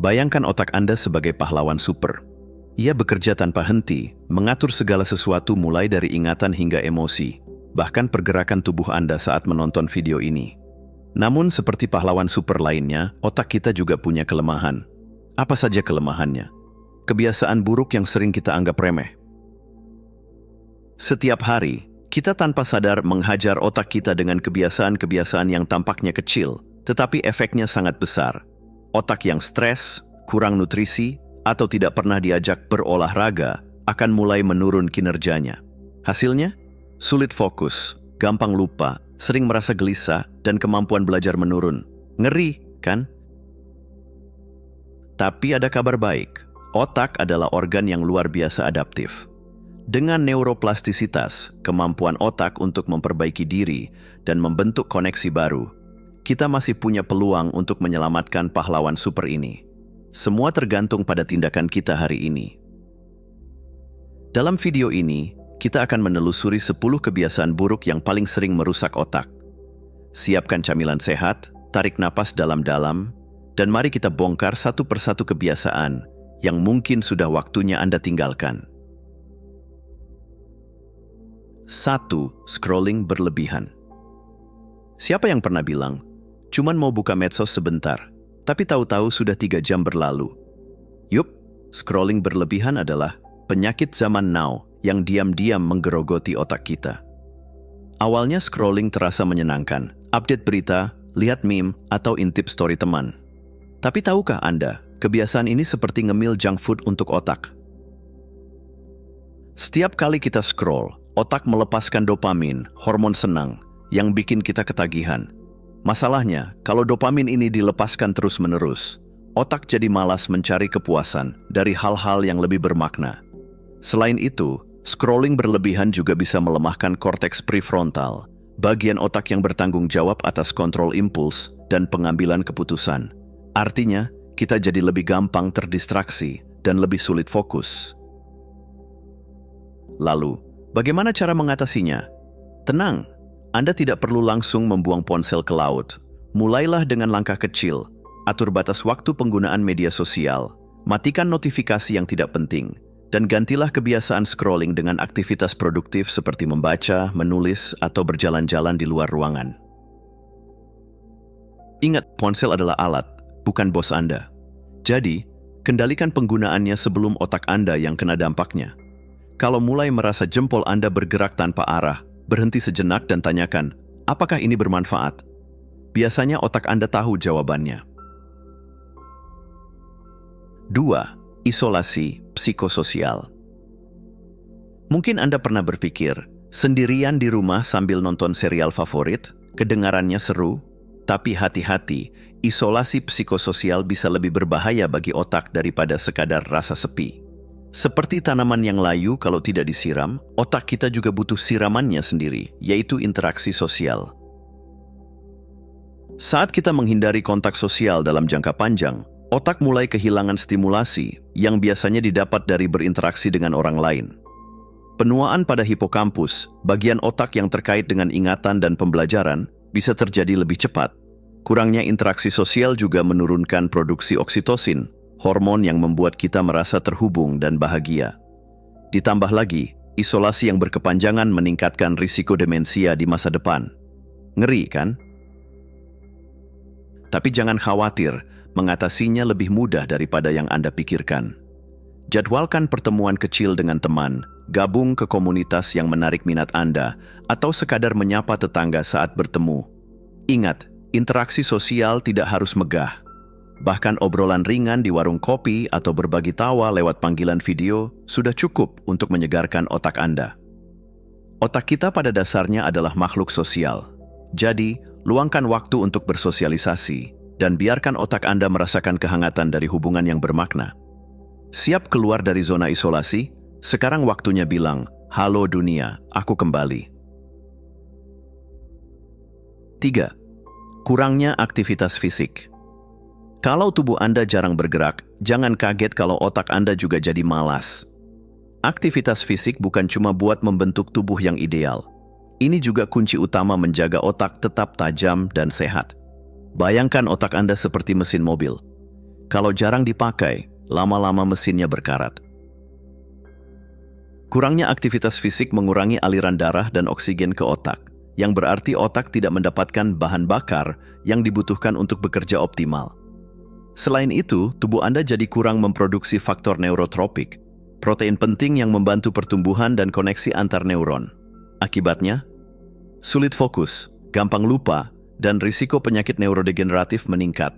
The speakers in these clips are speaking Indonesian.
Bayangkan otak Anda sebagai pahlawan super. Ia bekerja tanpa henti, mengatur segala sesuatu mulai dari ingatan hingga emosi, bahkan pergerakan tubuh Anda saat menonton video ini. Namun seperti pahlawan super lainnya, otak kita juga punya kelemahan. Apa saja kelemahannya? Kebiasaan buruk yang sering kita anggap remeh. Setiap hari, kita tanpa sadar menghajar otak kita dengan kebiasaan-kebiasaan yang tampaknya kecil, tetapi efeknya sangat besar. Otak yang stres, kurang nutrisi, atau tidak pernah diajak berolahraga akan mulai menurun kinerjanya. Hasilnya, sulit fokus, gampang lupa, sering merasa gelisah, dan kemampuan belajar menurun. Ngeri, kan? Tapi ada kabar baik. Otak adalah organ yang luar biasa adaptif. Dengan neuroplastisitas, kemampuan otak untuk memperbaiki diri dan membentuk koneksi baru, kita masih punya peluang untuk menyelamatkan pahlawan super ini. Semua tergantung pada tindakan kita hari ini. Dalam video ini, kita akan menelusuri 10 kebiasaan buruk yang paling sering merusak otak. Siapkan camilan sehat, tarik napas dalam-dalam, dan mari kita bongkar satu persatu kebiasaan yang mungkin sudah waktunya Anda tinggalkan. 1. Scrolling berlebihan. Siapa yang pernah bilang, cuman mau buka medsos sebentar, tapi tahu-tahu sudah 3 jam berlalu? Yup, scrolling berlebihan adalah penyakit zaman now yang diam-diam menggerogoti otak kita. Awalnya scrolling terasa menyenangkan, update berita, lihat meme, atau intip story teman. Tapi tahukah Anda, kebiasaan ini seperti ngemil junk food untuk otak. Setiap kali kita scroll, otak melepaskan dopamin, hormon senang, yang bikin kita ketagihan. Masalahnya, kalau dopamin ini dilepaskan terus-menerus, otak jadi malas mencari kepuasan dari hal-hal yang lebih bermakna. Selain itu, scrolling berlebihan juga bisa melemahkan korteks prefrontal, bagian otak yang bertanggung jawab atas kontrol impuls dan pengambilan keputusan. Artinya, kita jadi lebih gampang terdistraksi dan lebih sulit fokus. Lalu, bagaimana cara mengatasinya? Tenang, Anda tidak perlu langsung membuang ponsel ke laut. Mulailah dengan langkah kecil, atur batas waktu penggunaan media sosial, matikan notifikasi yang tidak penting, dan gantilah kebiasaan scrolling dengan aktivitas produktif seperti membaca, menulis, atau berjalan-jalan di luar ruangan. Ingat, ponsel adalah alat, bukan bos Anda. Jadi, kendalikan penggunaannya sebelum otak Anda yang kena dampaknya. Kalau mulai merasa jempol Anda bergerak tanpa arah, berhenti sejenak dan tanyakan, apakah ini bermanfaat? Biasanya otak Anda tahu jawabannya. 2. Isolasi psikososial. Mungkin Anda pernah berpikir, sendirian di rumah sambil nonton serial favorit, kedengarannya seru, tapi hati-hati, isolasi psikososial bisa lebih berbahaya bagi otak daripada sekadar rasa sepi. Seperti tanaman yang layu kalau tidak disiram, otak kita juga butuh siramannya sendiri, yaitu interaksi sosial. Saat kita menghindari kontak sosial dalam jangka panjang, otak mulai kehilangan stimulasi yang biasanya didapat dari berinteraksi dengan orang lain. Penuaan pada hipokampus, bagian otak yang terkait dengan ingatan dan pembelajaran, bisa terjadi lebih cepat. Kurangnya interaksi sosial juga menurunkan produksi oksitosin, hormon yang membuat kita merasa terhubung dan bahagia. Ditambah lagi, isolasi yang berkepanjangan meningkatkan risiko demensia di masa depan. Ngeri, kan? Tapi jangan khawatir, mengatasinya lebih mudah daripada yang Anda pikirkan. Jadwalkan pertemuan kecil dengan teman, gabung ke komunitas yang menarik minat Anda, atau sekadar menyapa tetangga saat bertemu. Ingat, interaksi sosial tidak harus megah. Bahkan obrolan ringan di warung kopi atau berbagi tawa lewat panggilan video sudah cukup untuk menyegarkan otak Anda. Otak kita pada dasarnya adalah makhluk sosial. Jadi, luangkan waktu untuk bersosialisasi dan biarkan otak Anda merasakan kehangatan dari hubungan yang bermakna. Siap keluar dari zona isolasi? Sekarang waktunya bilang, "Halo dunia, aku kembali." 3. Kurangnya aktivitas fisik. Kalau tubuh Anda jarang bergerak, jangan kaget kalau otak Anda juga jadi malas. Aktivitas fisik bukan cuma buat membentuk tubuh yang ideal. Ini juga kunci utama menjaga otak tetap tajam dan sehat. Bayangkan otak Anda seperti mesin mobil. Kalau jarang dipakai, lama-lama mesinnya berkarat. Kurangnya aktivitas fisik mengurangi aliran darah dan oksigen ke otak, yang berarti otak tidak mendapatkan bahan bakar yang dibutuhkan untuk bekerja optimal. Selain itu, tubuh Anda jadi kurang memproduksi faktor neurotropik, protein penting yang membantu pertumbuhan dan koneksi antar neuron. Akibatnya, sulit fokus, gampang lupa, dan risiko penyakit neurodegeneratif meningkat.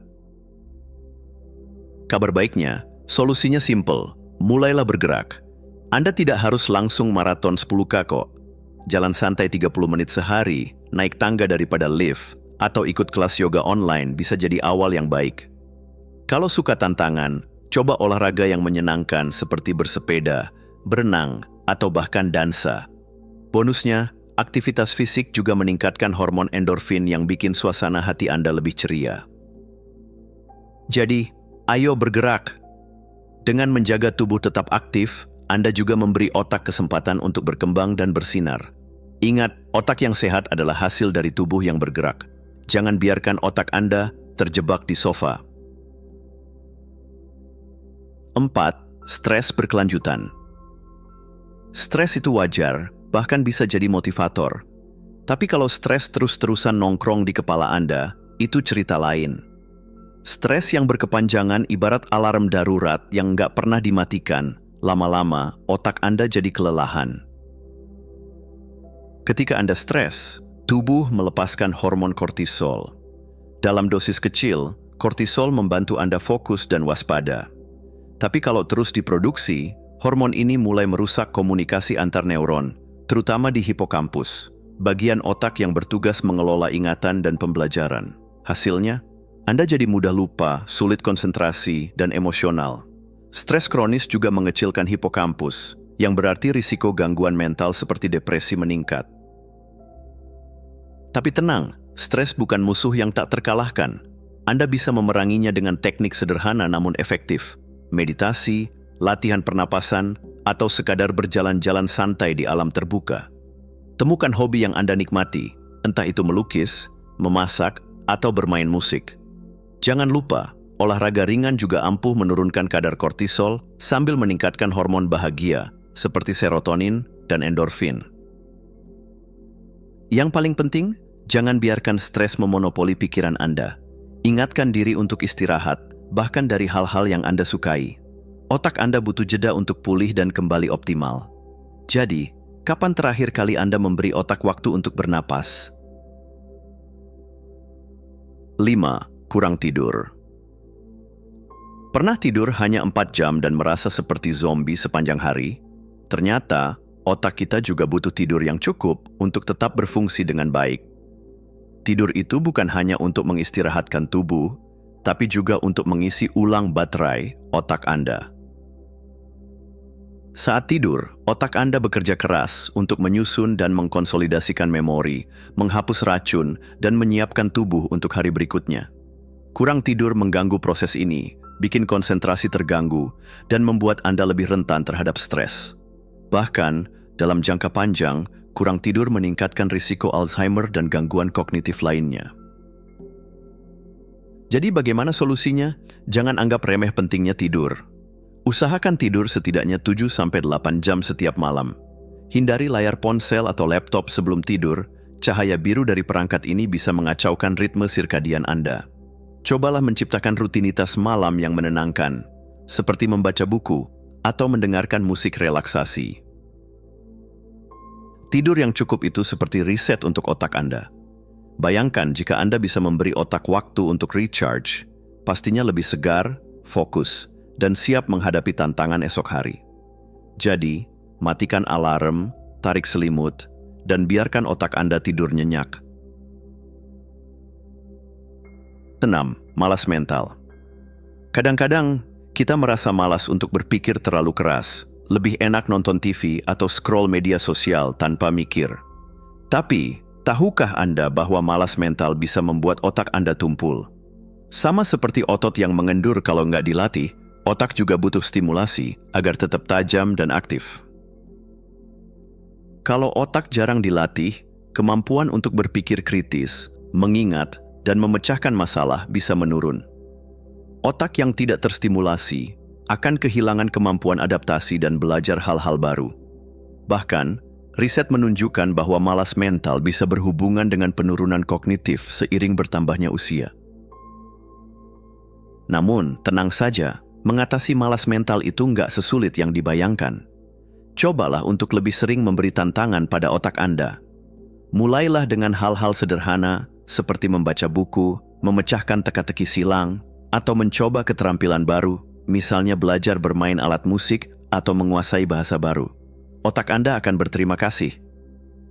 Kabar baiknya, solusinya simple, mulailah bergerak. Anda tidak harus langsung maraton 10K kok. Jalan santai 30 menit sehari, naik tangga daripada lift, atau ikut kelas yoga online bisa jadi awal yang baik. Kalau suka tantangan, coba olahraga yang menyenangkan seperti bersepeda, berenang, atau bahkan dansa. Bonusnya, aktivitas fisik juga meningkatkan hormon endorfin yang bikin suasana hati Anda lebih ceria. Jadi, ayo bergerak. Dengan menjaga tubuh tetap aktif, Anda juga memberi otak kesempatan untuk berkembang dan bersinar. Ingat, otak yang sehat adalah hasil dari tubuh yang bergerak. Jangan biarkan otak Anda terjebak di sofa. 4. Stres berkelanjutan. Stres itu wajar, bahkan bisa jadi motivator. Tapi kalau stres terus-terusan nongkrong di kepala Anda, itu cerita lain. Stres yang berkepanjangan ibarat alarm darurat yang nggak pernah dimatikan. Lama-lama, otak Anda jadi kelelahan. Ketika Anda stres, tubuh melepaskan hormon kortisol. Dalam dosis kecil, kortisol membantu Anda fokus dan waspada. Tapi kalau terus diproduksi, hormon ini mulai merusak komunikasi antar neuron, terutama di hipokampus, bagian otak yang bertugas mengelola ingatan dan pembelajaran. Hasilnya, Anda jadi mudah lupa, sulit konsentrasi, dan emosional. Stres kronis juga mengecilkan hipokampus, yang berarti risiko gangguan mental seperti depresi meningkat. Tapi tenang, stres bukan musuh yang tak terkalahkan. Anda bisa memeranginya dengan teknik sederhana namun efektif. Meditasi, latihan pernapasan, atau sekadar berjalan-jalan santai di alam terbuka. Temukan hobi yang Anda nikmati, entah itu melukis, memasak, atau bermain musik. Jangan lupa, olahraga ringan juga ampuh menurunkan kadar kortisol sambil meningkatkan hormon bahagia seperti serotonin dan endorfin. Yang paling penting, jangan biarkan stres memonopoli pikiran Anda. Ingatkan diri untuk istirahat, bahkan dari hal-hal yang Anda sukai. Otak Anda butuh jeda untuk pulih dan kembali optimal. Jadi, kapan terakhir kali Anda memberi otak waktu untuk bernapas? 5. Kurang tidur. Pernah tidur hanya 4 jam dan merasa seperti zombie sepanjang hari? Ternyata, otak kita juga butuh tidur yang cukup untuk tetap berfungsi dengan baik. Tidur itu bukan hanya untuk mengistirahatkan tubuh, tapi juga untuk mengisi ulang baterai otak Anda. Saat tidur, otak Anda bekerja keras untuk menyusun dan mengkonsolidasikan memori, menghapus racun, dan menyiapkan tubuh untuk hari berikutnya. Kurang tidur mengganggu proses ini, bikin konsentrasi terganggu, dan membuat Anda lebih rentan terhadap stres. Bahkan, dalam jangka panjang, kurang tidur meningkatkan risiko Alzheimer dan gangguan kognitif lainnya. Jadi bagaimana solusinya? Jangan anggap remeh pentingnya tidur. Usahakan tidur setidaknya 7-8 jam setiap malam. Hindari layar ponsel atau laptop sebelum tidur. Cahaya biru dari perangkat ini bisa mengacaukan ritme sirkadian Anda. Cobalah menciptakan rutinitas malam yang menenangkan, seperti membaca buku atau mendengarkan musik relaksasi. Tidur yang cukup itu seperti reset untuk otak Anda. Bayangkan jika Anda bisa memberi otak waktu untuk recharge, pastinya lebih segar, fokus, dan siap menghadapi tantangan esok hari. Jadi, matikan alarm, tarik selimut, dan biarkan otak Anda tidur nyenyak. 6. Malas mental. Kadang-kadang, kita merasa malas untuk berpikir terlalu keras, lebih enak nonton TV atau scroll media sosial tanpa mikir. Tapi, tahukah Anda bahwa malas mental bisa membuat otak Anda tumpul? Sama seperti otot yang mengendur kalau nggak dilatih, otak juga butuh stimulasi agar tetap tajam dan aktif. Kalau otak jarang dilatih, kemampuan untuk berpikir kritis, mengingat, dan memecahkan masalah bisa menurun. Otak yang tidak terstimulasi akan kehilangan kemampuan adaptasi dan belajar hal-hal baru. Bahkan, riset menunjukkan bahwa malas mental bisa berhubungan dengan penurunan kognitif seiring bertambahnya usia. Namun, tenang saja, mengatasi malas mental itu nggak sesulit yang dibayangkan. Cobalah untuk lebih sering memberi tantangan pada otak Anda. Mulailah dengan hal-hal sederhana seperti membaca buku, memecahkan teka-teki silang, atau mencoba keterampilan baru, misalnya belajar bermain alat musik atau menguasai bahasa baru. Otak Anda akan berterima kasih.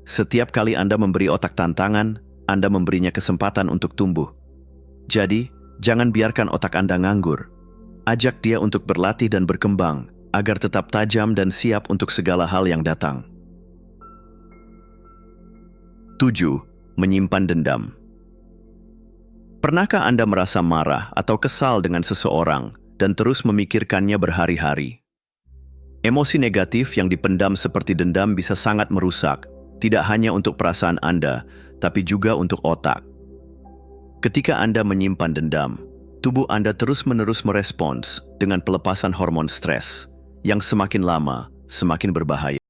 Setiap kali Anda memberi otak tantangan, Anda memberinya kesempatan untuk tumbuh. Jadi, jangan biarkan otak Anda nganggur. Ajak dia untuk berlatih dan berkembang, agar tetap tajam dan siap untuk segala hal yang datang. 7. Menyimpan dendam. Pernahkah Anda merasa marah atau kesal dengan seseorang dan terus memikirkannya berhari-hari? Emosi negatif yang dipendam seperti dendam bisa sangat merusak, tidak hanya untuk perasaan Anda, tapi juga untuk otak. Ketika Anda menyimpan dendam, tubuh Anda terus-menerus merespons dengan pelepasan hormon stres, yang semakin lama semakin berbahaya.